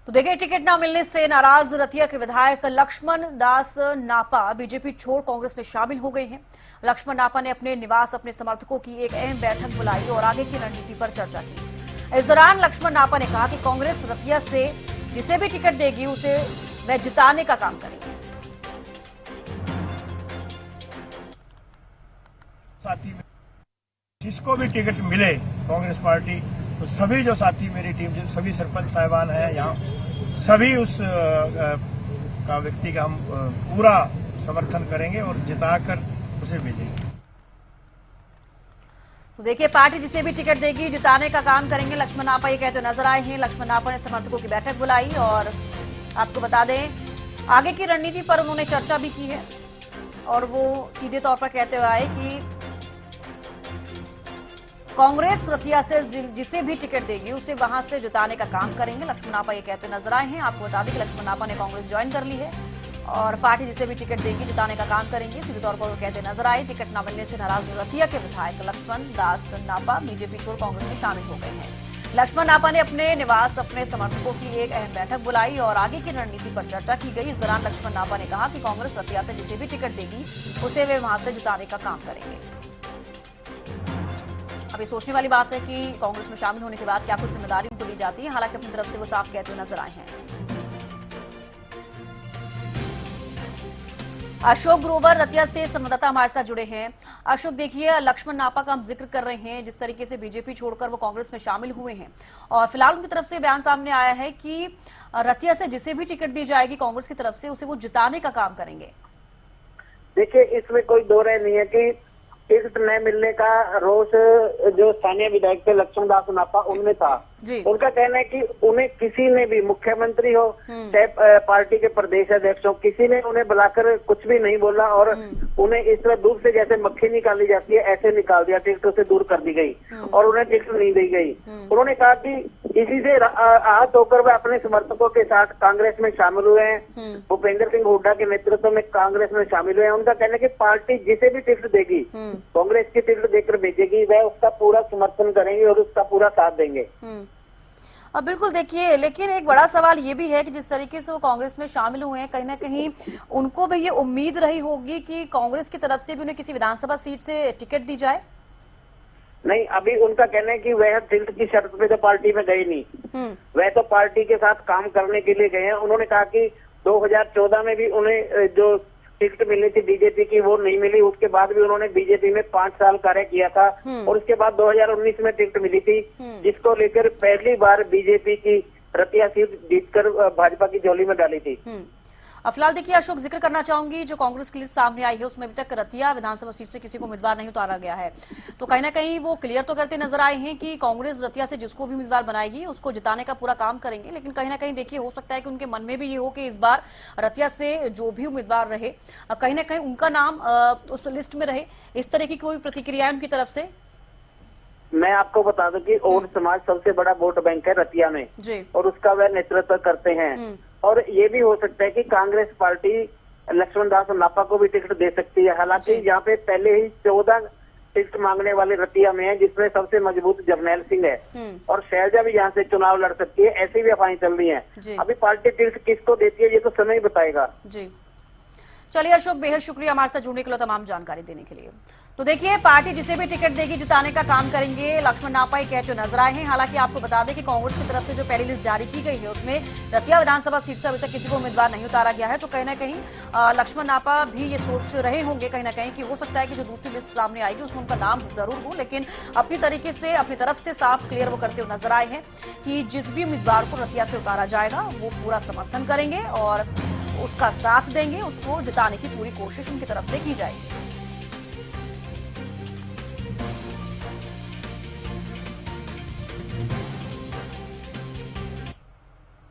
तो देखिए, टिकट न मिलने से नाराज रतिया के विधायक लक्ष्मण दास नापा बीजेपी छोड़ कांग्रेस में शामिल हो गए हैं। लक्ष्मण नापा ने अपने निवास अपने समर्थकों की एक अहम बैठक बुलाई और आगे की रणनीति पर चर्चा की। इस दौरान लक्ष्मण नापा ने कहा कि कांग्रेस रतिया से जिसे भी टिकट देगी उसे वह जिताने का काम करेगी। साथी जिसको भी टिकट मिले कांग्रेस पार्टी, तो सभी जो साथी मेरी टीम जो सभी सरपंच साहिबान हैं यहाँ, सभी उस का व्यक्ति का हम पूरा समर्थन करेंगे और जिताकर उसे भेजेंगे। तो देखिए, पार्टी जिसे भी टिकट देगी जिताने का काम करेंगे, लक्ष्मण नापा ये कहते नजर आए हैं। लक्ष्मण नापा ने समर्थकों की बैठक बुलाई और आपको बता दें आगे की रणनीति पर उन्होंने चर्चा भी की है और वो सीधे तौर पर कहते हुए आए कि कांग्रेस रतिया से जिसे भी टिकट देगी उसे वहां से जिताने का काम करेंगे। लक्ष्मण नापा ये कहते नजर आए हैं। आपको बता दें कि लक्ष्मण नापा ने कांग्रेस ज्वाइन कर ली है और पार्टी जिसे भी टिकट देगी जिताने का काम करेंगे, सीधे तौर पर वो कहते नजर आए। टिकट न मिलने से नाराज रतिया के विधायक लक्ष्मण दास नापा बीजेपी छोड़ कांग्रेस में शामिल हो गए हैं। लक्ष्मण नापा ने अपने निवास अपने समर्थकों की एक अहम बैठक बुलाई और आगे की रणनीति पर चर्चा की गई। इस दौरान लक्ष्मण नापा ने कहा कि कांग्रेस रतिया से जिसे भी टिकट देगी उसे वे वहां से जिताने का काम करेंगे। अब ये सोचने वाली बात है कि कांग्रेस में शामिल होने के बाद क्या कुछ जिम्मेदारी उनको दी जाती है। हालांकि अपनी तरफ से वो साफ कहते हुए नजर आए हैं। अशोक ग्रोवर रतिया से संवाददाता हमारे साथ जुड़े हैं। अशोक, देखिए, लक्ष्मण नापा का हम जिक्र कर रहे हैं, जिस तरीके से बीजेपी छोड़कर वो कांग्रेस में शामिल हुए हैं और फिलहाल उनकी तरफ से बयान सामने आया है कि रतिया से जिसे भी टिकट दी जाएगी कांग्रेस की तरफ से उसे वो जिताने का काम करेंगे। देखिए, इसमें कोई दो राय नहीं है कि टिकट न मिलने का रोष जो स्थानीय विधायक थे लक्ष्मण दास नापा उनमें था। उनका कहना है कि उन्हें किसी ने भी, मुख्यमंत्री हो चाहे पार्टी के प्रदेश अध्यक्ष हो, किसी ने उन्हें बुलाकर कुछ भी नहीं बोला और उन्हें इस तरह दूर से जैसे मक्खी निकाली जाती है ऐसे निकाल दिया, टिकटों से दूर कर दी गई और उन्हें टिकट नहीं दी गई। उन्होंने कहा कि इसी से आहत होकर वह अपने समर्थकों के साथ कांग्रेस में शामिल हुए हैं। भूपेंद्र सिंह हुड्डा के नेतृत्व में कांग्रेस में शामिल हुए हैं। उनका कहना है कि पार्टी जिसे भी टिकट देगी कांग्रेस की टिकट देकर भेजेगी, वह उसका पूरा समर्थन करेंगे और उसका पूरा साथ देंगे। अब बिल्कुल, देखिए, लेकिन एक बड़ा सवाल ये भी है कि जिस तरीके से वो कांग्रेस में शामिल हुए हैं, कहीं ना कहीं उनको भी ये उम्मीद रही होगी कि कांग्रेस की तरफ से भी उन्हें किसी विधानसभा सीट से टिकट दी जाए। नहीं, अभी उनका कहना है कि वह टिकट की शर्त पे तो पार्टी में गए नहीं, वह तो पार्टी के साथ काम करने के लिए गए हैं। उन्होंने कहा कि 2014 में भी उन्हें जो टिकट मिलनी थी बीजेपी की वो नहीं मिली, उसके बाद भी उन्होंने बीजेपी में 5 साल कार्य किया था और उसके बाद 2019 में टिकट मिली थी, जिसको लेकर पहली बार बीजेपी की रतिया सीट जीतकर भाजपा की झोली में डाली थी। अब फिलहाल देखिए अशोक, जिक्र करना चाहूंगी जो कांग्रेस की लिस्ट सामने आई है उसमें अभी तक रतिया विधानसभा सीट से किसी को उम्मीदवार नहीं उतारा गया है। तो कहीं ना कहीं वो क्लियर तो करते नजर आए हैं कि कांग्रेस रतिया से जिसको भी उम्मीदवार बनाएगी उसको जिताने का पूरा काम करेंगे। लेकिन कहीं ना कहीं देखिए, हो सकता है कि उनके मन में भी ये हो कि इस बार रतिया से जो भी उम्मीदवार रहे कहीं ना कहीं उनका नाम उस लिस्ट में रहे। इस तरह की कोई प्रतिक्रिया उनकी तरफ से? मैं आपको बता दूं कि ओड समाज सबसे बड़ा वोट बैंक है रतिया में और उसका वह नेतृत्व करते हैं और ये भी हो सकता है कि कांग्रेस पार्टी लक्ष्मण दास नापा को भी टिकट दे सकती है। हालांकि यहाँ पे पहले ही 14 टिकट मांगने वाले रतिया में है, जिसमें सबसे मजबूत जरनैल सिंह है और शैलजा भी यहाँ से चुनाव लड़ सकती है, ऐसी भी अफवाहें चल रही हैं। अभी पार्टी टिकट किसको देती है ये तो समय ही बताएगा। जी, चलिए अशोक, बेहद शुक्रिया हमारे साथ जुड़ने के लिए, तमाम जानकारी देने के लिए। तो देखिए, पार्टी जिसे भी टिकट देगी जिताने का काम करेंगे, लक्ष्मण नापा कहते हुए नजर आए हैं। हालांकि आपको बता दें कि कांग्रेस की तरफ से जो पहली लिस्ट जारी की गई है उसमें रतिया विधानसभा सीट से अभी तक किसी को उम्मीदवार नहीं उतारा गया है। तो कहीं ना कहीं लक्ष्मण नापा भी ये सोच रहे होंगे कहीं ना कहीं कि हो सकता है कि जो दूसरी लिस्ट सामने आएगी उसमें उनका नाम जरूर हो, लेकिन अपनी तरीके से अपनी तरफ से साफ क्लियर वो करते हुए नजर आए हैं कि जिस भी उम्मीदवार को रतिया से उतारा जाएगा वो पूरा समर्थन करेंगे और उसका साथ देंगे, उसको जिताने की पूरी कोशिश उनकी तरफ से की जाएगी।